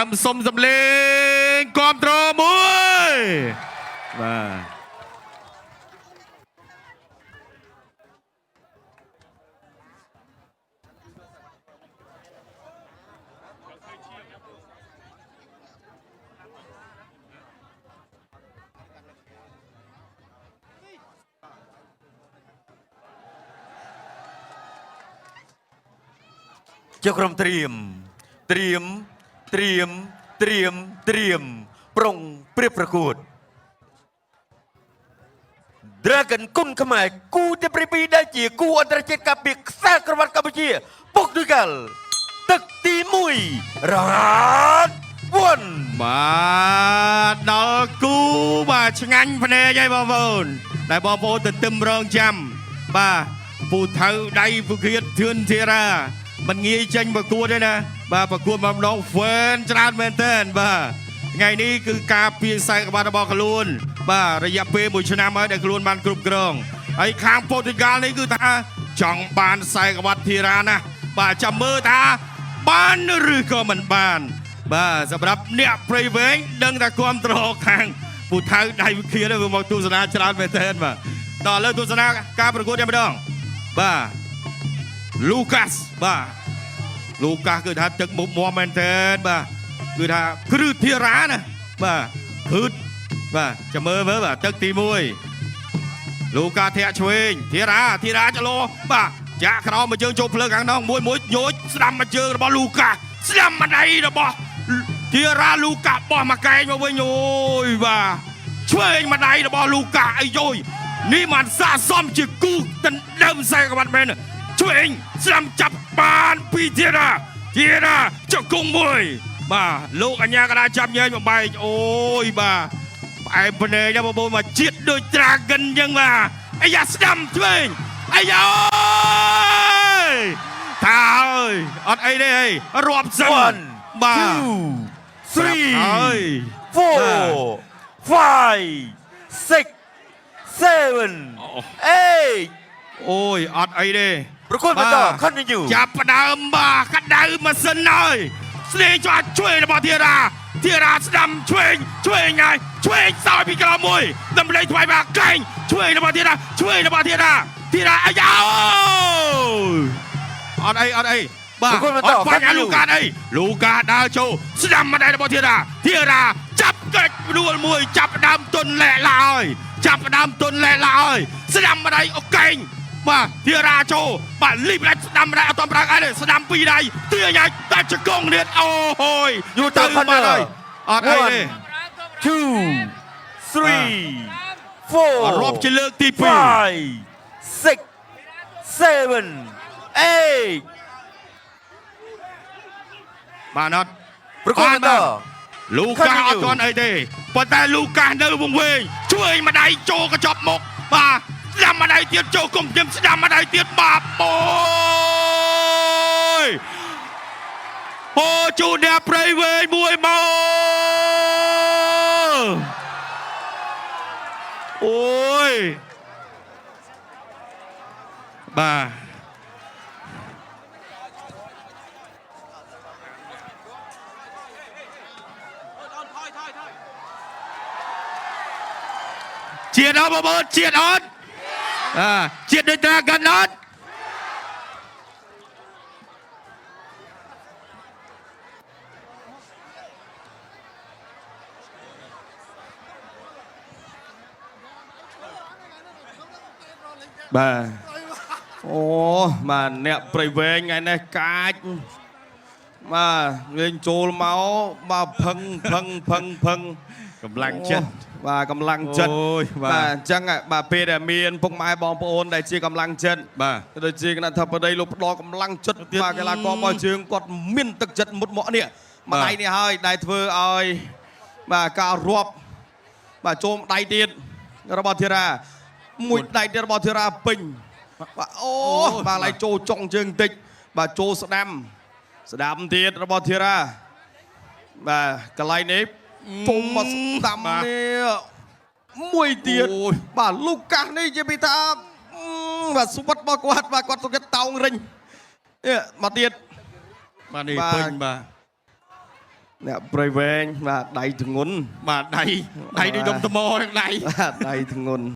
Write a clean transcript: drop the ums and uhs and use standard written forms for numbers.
ចាំសុំសម្លេងគ្រប់ត្រមួយបាទជាក្រុមត្រៀមប្រុងព្រៀបប្រកួត Dragon គុណខ្មែរគូទី7ដែលជាគូអន្តរជាតិកាពីខ្សែក្រវ៉ាត់កម្ពុជាពុកដូចកាល់ទឹកទី1រ៉ាតវ៉ាន់បាទដល់គូបាទឆ្ងាញ់ភ្នែកហើយបងប្អូនតែបងប្អូនទន្ទឹមរង់ចាំបាទពូថៅដៃពូគ្រៀតធឿនធីរ៉ាមិនងាយចេញប្រកួតទេណាបាទប្រកួតមកម្ដងហ្វេនច្រើនមែនទែនបាទថ្ងៃនេះគឺការពារខ្សែក្បាត់របស់ខ្លួនបាទរយៈពេល1ឆ្នាំហើយដែលខ្លួនបានគ្រប់គ្រងហើយខាងប៉ូទុយហ្គាល់នេះគឺថាចង់បានខ្សែក្បាត់ធីរ៉ាណាបាទចាំមើលថាបានឬក៏មិនបានបាទសម្រាប់អ្នកព្រៃវែងដឹងតែគ្រប់ត្រខាងពូថៅដៃវិឃានវាមកទស្សនាច្រើនមែនទែនបាទដល់ឥឡូវទស្សនាការប្រកួតតែម្ដងបាទលូកាសបាទលូកាសគឺថាទឹកមុខមាំមែនទែនបាទគឺថាគ្រឹះធីរ៉ាណាបាទគ្រឹះបាទចាំមើលបាទទឹកទី1លូកាធាក់ឆ្វេងធីរ៉ាចលោបាទចាក់ក្រោមមួយជើងចូលភ្លើងខាងនោះមួយញូចស្ដាំមួយជើងរបស់លូកាស្ដាំម្ដាយរបស់ធីរ៉ាលូកាបោះមកកែងមកវិញអូយបាទឆ្វេងម្ដាយរបស់លូកាអីយយនេះមិនស័ក្តិសមជាគូដណ្ដើមខ្សែក្បាត់មែនឆ្វេងស្ដាំចាប់បានពីធីរ៉ាចង្គង់មួយបាទលោកអញ្ញាកដាចាប់ញែងបំបែកអូយបាទផ្អែមភ្នែកណាបងប្អូនមកជាតិដូច Dragon អញ្ចឹងបាទអាយ៉ាស្ដាំឆ្វេងអាយ៉ាថាអើយអត់អីទេអីរាប់សិនបាទ3 ហើយ 4 5 6 7 8អូយអត់អីទេប្រកួតបន្ត continue ចាប់ផ្ដើមបាទកដៅម៉ាស៊ីនហើយស្លេងចោលឆ្វេងរបស់ធីរ៉ាស្ដាំឆ្វេងហើយឆ្វេងសោយពីក្រោមមួយតម្លេងថ្វាយបាកែងឆ្វេងរបស់ធីរ៉ាអាយ៉ាអត់អីបាទអត់ខ្វាញ់លូកាអីលូកាដើរចូលស្ដាំម្ដាយរបស់ធីរ៉ាចាប់កិច្ចដួលមួយចាប់ដើមទុនលែកឡើយស្ដាំម្ដាយអូកែងបាទធីរ៉ាចូលបាទលីបដាច់ស្ដាំម្ដាយអត់តំប្រាំងអីទេស្ដាំពីរដៃទាញឲ្យតាច់ជង្គង់ទៀតអូយយូរទៅបាត់ហើយអត់អីទេ2 3 4រាប់ជាលើកទី2 5 6 7 8បាទអត់ប្រកួតបន្តលូកាអត់ទាន់អីទេប៉ុន្តែលូកានៅវង្វេងជួយម្ដាយចូលកញ្ចប់មុខបាទស្ដាំម្ដាយទៀតចូលគុំទាមស្ដាំម្ដាយទៀតបាទអូជូនអ្នកព្រៃវែងមួយមកអូយបាទជាតិអត់បងប្អូនជាតិអត់ជាតិដូច Dragon អត់បាទអូបាទអ្នកព្រៃវែងថ្ងៃនេះកាចបាទលេងចូលមកបាទផឹងកម្លាំងចិត្តបាទកម្លាំងចិត្តបាទអញ្ចឹងបាទពេលដែលមានពុកម៉ែបងប្អូនដែលជាកម្លាំងចិត្តបាទដូចជាគណៈថាបតីលោកផ្ដល់កម្លាំងចិត្តបាទកីឡាកររបស់យើងគាត់មានទឹកចិត្តមុតមកនេះម្ដាយនេះហើយដែលធ្វើឲ្យបាទការរាប់បាទចូលដៃទៀតរបស់ធីរ៉ាមួយដៃទៀតរបស់ធីរ៉ាពេញបាទអូបាទឡៃចូលចុងជើងតិចបាទចូលស្ដាំទៀតរបស់ធីរ៉ាបាទកន្លែងនេះពុំមកស្ដាំនេះមួយទៀតបាទលូកាសនេះជាពីថាបាទសុវត្ថិរបស់គាត់បាទគាត់សុខចិត្តតោងរិញមកទៀតបាទនេះពេញបាទ អ្នកប្រៃវែងបាទដៃធ្ងន់ បាទដៃដូចដុំថ្មហ្នឹងដៃ បាទដៃធ្ងន់